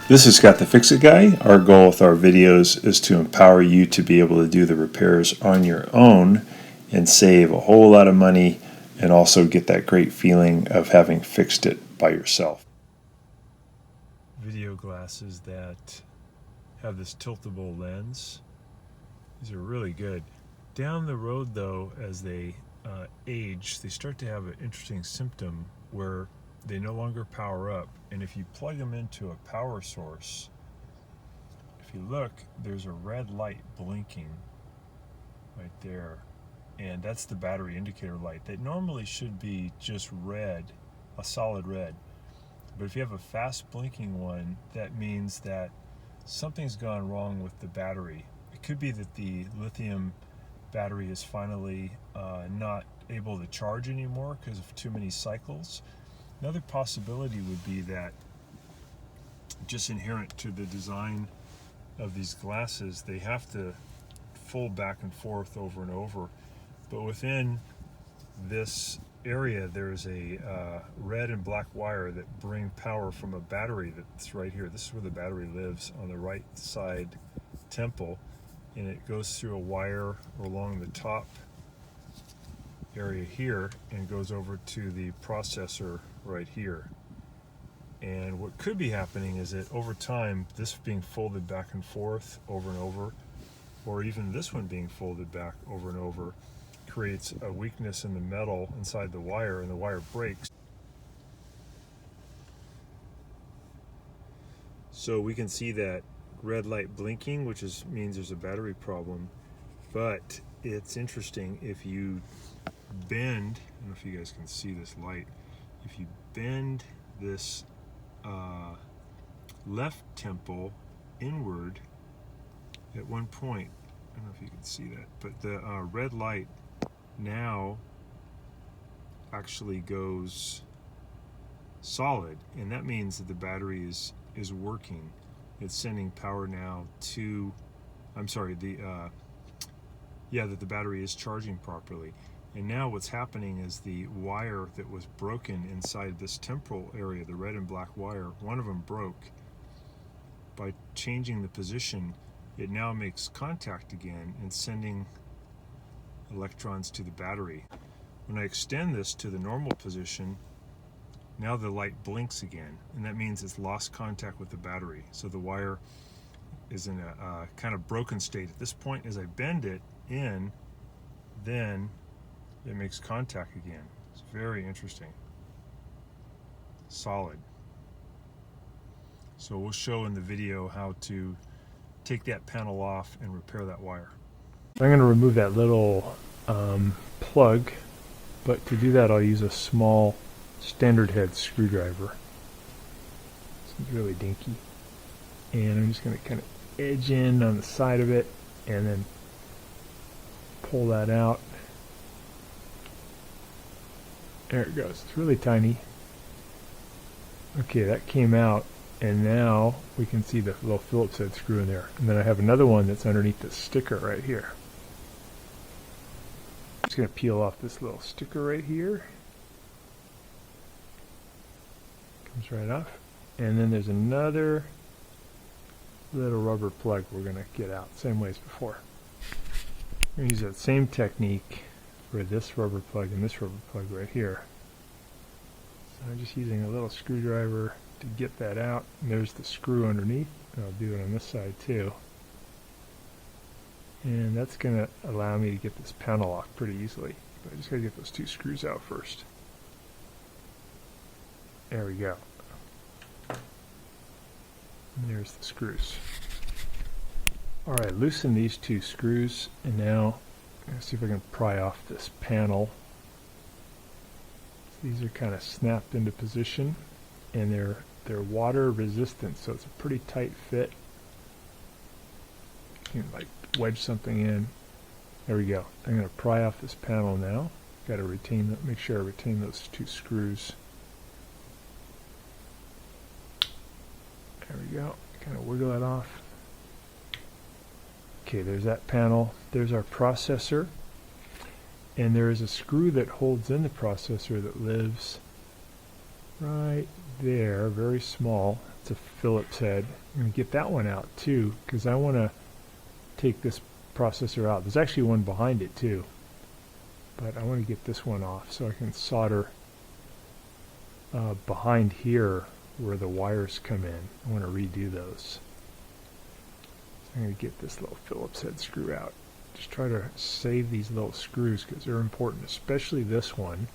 This is Scott the Fix-It Guy. Our goal with our videos is to empower you to be able to do the repairs on your own and save a whole lot of money and also get that great feeling of having fixed it by yourself. Video glasses that have this tiltable lens. These are really good. Down the road though, as they age, they start to have an interesting symptom where they no longer power up, and if you plug them into a power source, if you look, there's a red light blinking right there, and that's the battery indicator light that normally should be just red, a solid red. But if you have a fast blinking one, that means that something's gone wrong with the battery. It could be that the lithium battery is finally not able to charge anymore because of too many cycles. Another possibility would be that, just inherent to the design of these glasses, they have to fold back and forth over and over. But within this area, there's a red and black wire that bring power from a battery that's right here. This is where the battery lives, on the right side temple, and it goes through a wire along the top area here and goes over to the processor right here. And what could be happening is that over time, this being folded back and forth over and over, or even this one being folded back over and over, creates a weakness in the metal inside the wire, and the wire breaks. So we can see that red light blinking, which means there's a battery problem. But it's interesting, if you bend, I don't know if you guys can see this light, if you bend this left temple inward at one point, I don't know if you can see that, but the red light now actually goes solid, and that means that the battery is working. It's sending power now to, I'm sorry, that the battery is charging properly. And now what's happening is the wire that was broken inside this temporal area, the red and black wire, one of them broke. By changing the position, it now makes contact again and sending electrons to the battery. When I extend this to the normal position, now the light blinks again, and that means it's lost contact with the battery. So the wire is in a kind of broken state. At this point, as I bend it in, then it makes contact again. It's very interesting. Solid. So we'll show in the video how to take that panel off and repair that wire. I'm going to remove that little plug, but to do that I'll use a small standard head screwdriver. It's really dinky. And I'm just going to kind of edge in on the side of it and then pull that out. There it goes. It's really tiny. Okay, that came out, and now we can see the little Phillips head screw in there. And then I have another one that's underneath the sticker right here. I'm just going to peel off this little sticker right here. Comes right off. And then there's another little rubber plug we're going to get out, same way as before. I'm going to use that same technique for this rubber plug and this rubber plug right here. So I'm just using a little screwdriver to get that out. And there's the screw underneath. And I'll do it on this side too. And that's going to allow me to get this panel off pretty easily. But I just got to get those two screws out first. There we go. And there's the screws. Alright, loosen these two screws, and now let's see if I can pry off this panel. So these are kind of snapped into position, and they're water resistant, so it's a pretty tight fit. You can like wedge something in. There we go. I'm going to pry off this panel now. Got to retain, make sure I retain those two screws. There we go. Kind of wiggle that off. Okay, there's that panel. There's our processor. And there is a screw that holds in the processor that lives right there, very small. It's a Phillips head. I'm going to get that one out too, because I want to take this processor out. There's actually one behind it too, but I want to get this one off so I can solder behind here where the wires come in. I want to redo those. So I'm going to get this little Phillips head screw out. Just try to save these little screws because they're important, especially this one,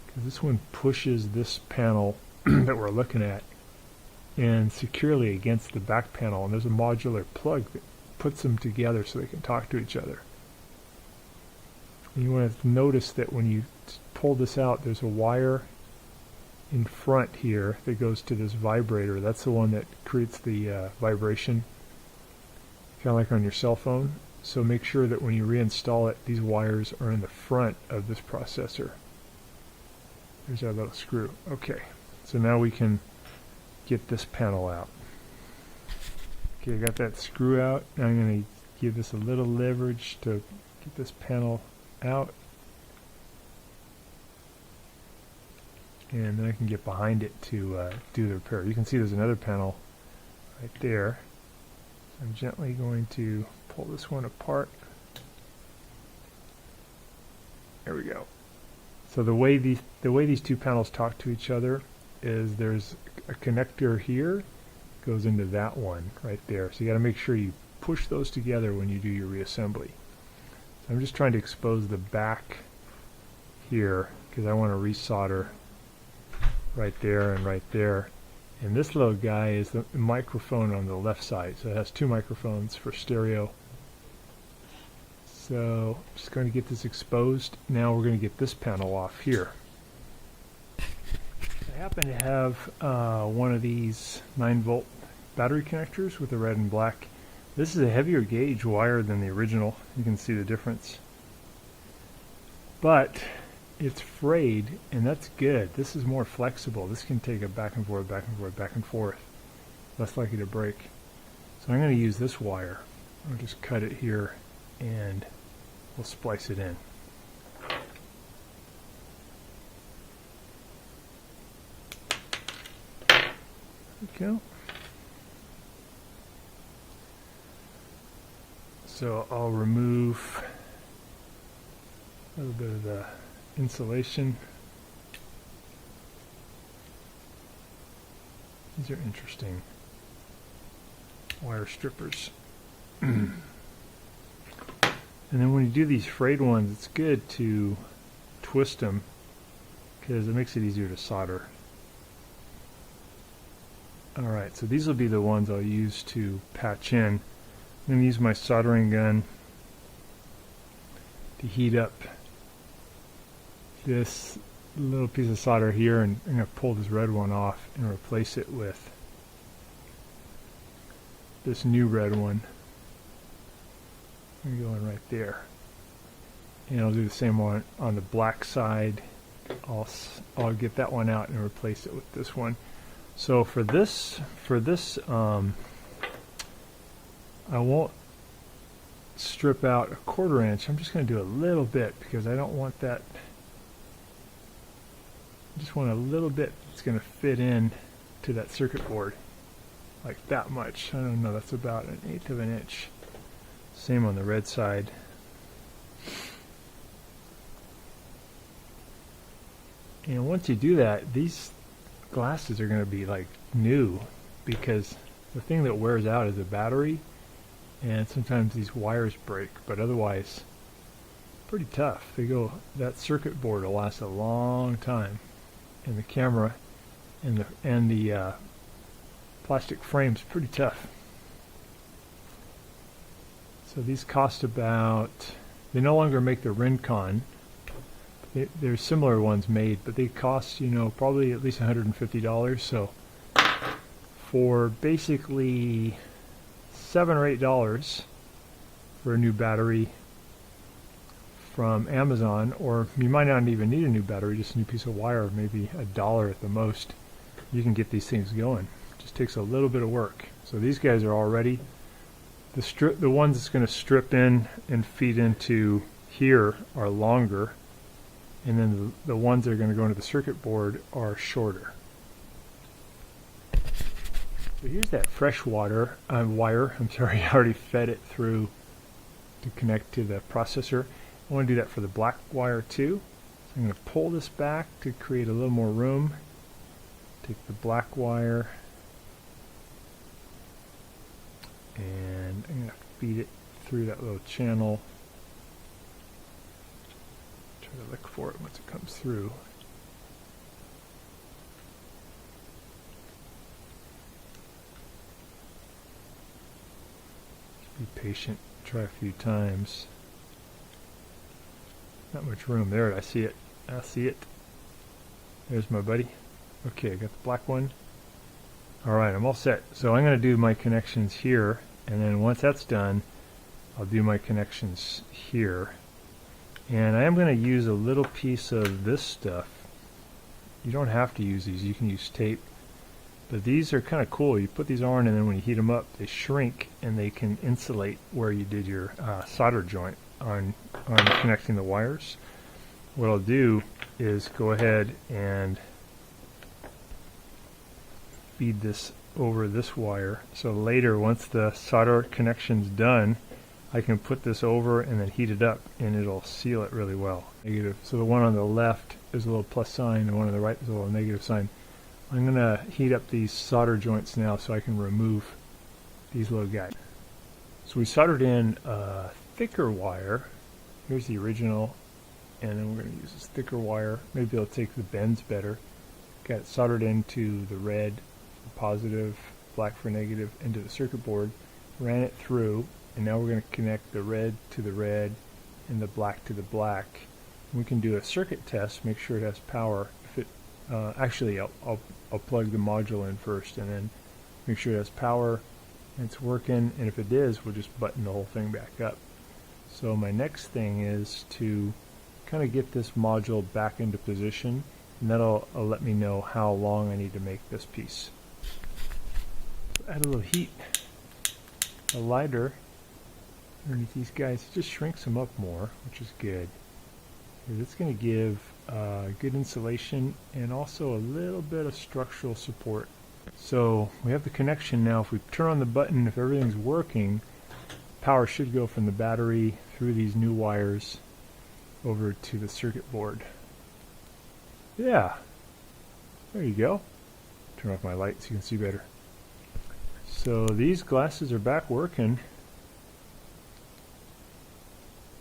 because this one pushes this panel that we're looking at in securely against the back panel, and there's a modular plug that puts them together so they can talk to each other. And you want to notice that when you pull this out, there's a wire in front here that goes to this vibrator. That's the one that creates the vibration, kind of like on your cell phone. So make sure that when you reinstall it, these wires are in the front of this processor. There's our little screw. Okay, so now we can get this panel out. Okay, I got that screw out. Now I'm going to give this a little leverage to get this panel out. And then I can get behind it to do the repair. You can see there's another panel right there. I'm gently going to pull this one apart. There we go. So the way these two panels talk to each other is there's a connector here, goes into that one right there. So you got to make sure you push those together when you do your reassembly. So I'm just trying to expose the back here because I want to resolder right there and right there. And this little guy is the microphone on the left side. So it has two microphones for stereo. So I'm just going to get this exposed. Now we're going to get this panel off here. I happen to have one of these 9-volt battery connectors with the red and black. This is a heavier gauge wire than the original. You can see the difference. But it's frayed, and that's good. This is more flexible. This can take it back and forth, back and forth, back and forth. Less likely to break. So I'm going to use this wire. I'll just cut it here and we'll splice it in. There we go. So I'll remove a little bit of the insulation. These are interesting wire strippers. And then when you do these frayed ones, it's good to twist them because it makes it easier to solder. Alright, so these will be the ones I'll use to patch in. I'm going to use my soldering gun to heat up this little piece of solder here, and I'm going to pull this red one off and replace it with this new red one. I'm going right there. And I'll do the same one on the black side. I'll get that one out and replace it with this one. So for this, I won't strip out a 1/4 inch. I'm just going to do a little bit because I don't want that. I just want a little bit that's going to fit in to that circuit board, like that much. I don't know, that's about 1/8 of an inch. Same on the red side. And once you do that, these glasses are going to be like new, because the thing that wears out is the battery, and sometimes these wires break, but otherwise pretty tough. That circuit board will last a long time, and the camera and the plastic frame's pretty tough. So these cost about, they no longer make the Rincon. There's similar ones made, but they cost, probably at least $150. So for basically $7 or $8 for a new battery from Amazon, or you might not even need a new battery, just a new piece of wire, maybe $1 at the most, you can get these things going. It just takes a little bit of work. So these guys are all ready. The ones that's going to strip in and feed into here are longer, and then the ones that are going to go into the circuit board are shorter. So here's that fresh water wire. I'm sorry, I already fed it through to connect to the processor. I want to do that for the black wire too. So I'm going to pull this back to create a little more room. Take the black wire and I'm going to feed it through that little channel. Try to look for it once it comes through. Be patient, try a few times. Not much room there. I see it. I see it. There's my buddy. Okay, I got the black one. Alright, I'm all set. So I'm going to do my connections here, and then once that's done, I'll do my connections here. And I am going to use a little piece of this stuff. You don't have to use these, you can use tape. But these are kind of cool. You put these on and then when you heat them up, they shrink and they can insulate where you did your solder joint on connecting the wires. What I'll do is go ahead and feed this over this wire. So later, once the solder connection's done, I can put this over and then heat it up and it'll seal it really well. Negative. So the one on the left is a little plus sign, the one on the right is a little negative sign. I'm going to heat up these solder joints now so I can remove these little guys. So we soldered in a thicker wire. Here's the original, and then we're going to use this thicker wire. Maybe it'll take the bends better. Got it soldered into the red for positive, black for negative, into the circuit board. Ran it through, and now we're going to connect the red to the red and the black to the black. We can do a circuit test, make sure it has power. If it actually, I'll plug the module in first and then make sure it has power and it's working, and if it is, we'll just button the whole thing back up. So my next thing is to kind of get this module back into position, and that'll let me know how long I need to make this piece. Add a little heat. A lighter underneath these guys, it just shrinks them up more, which is good. It's going to give good insulation and also a little bit of structural support. So we have the connection now. If we turn on the button, if everything's working, power should go from the battery through these new wires over to the circuit board. Yeah, there you go. Turn off my light so you can see better. So these glasses are back working,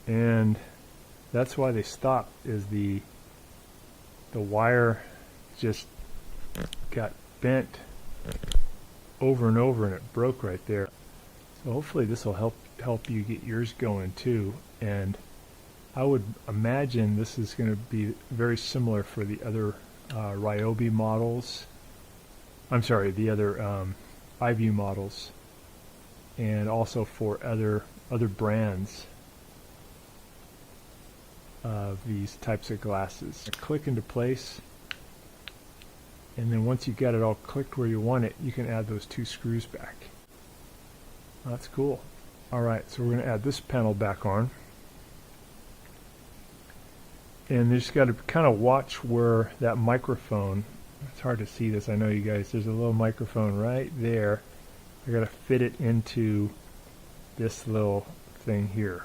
and that's why they stopped, is the wire just got bent over and over and it broke right there. So hopefully this will help you get yours going too, and I would imagine this is going to be very similar for the other Ryobi models. I'm sorry, the other iView models, and also for other brands of these types of glasses. Click into place, and then once you got it all clicked where you want it, you can add those two screws back. That's cool. Alright, so we're going to add this panel back on, and you just got to kind of watch where that microphone, it's hard to see this, I know you guys, there's a little microphone right there. I got to fit it into this little thing here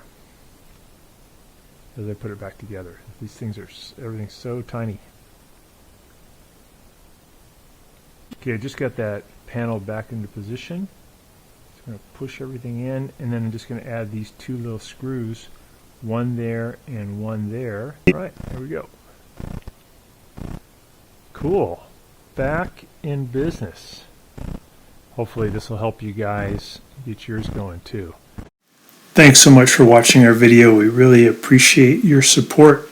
as I put it back together. These things are, everything's so tiny. Okay, I just got that panel back into position. Just going to push everything in, and then I'm just going to add these two little screws, one there and one there. All right, there we go. Cool. Back in business. Hopefully this will help you guys get yours going too. Thanks so much for watching our video. We really appreciate your support.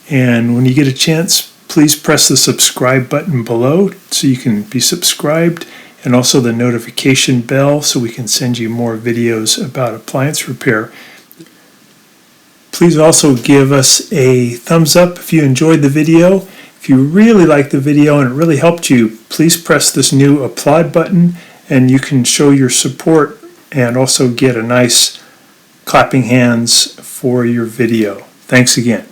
And when you get a chance, please press the subscribe button below so you can be subscribed, and also the notification bell so we can send you more videos about appliance repair. Please also give us a thumbs up if you enjoyed the video. If you really liked the video and it really helped you, please press this new applaud button and you can show your support and also get a nice clapping hands for your video. Thanks again.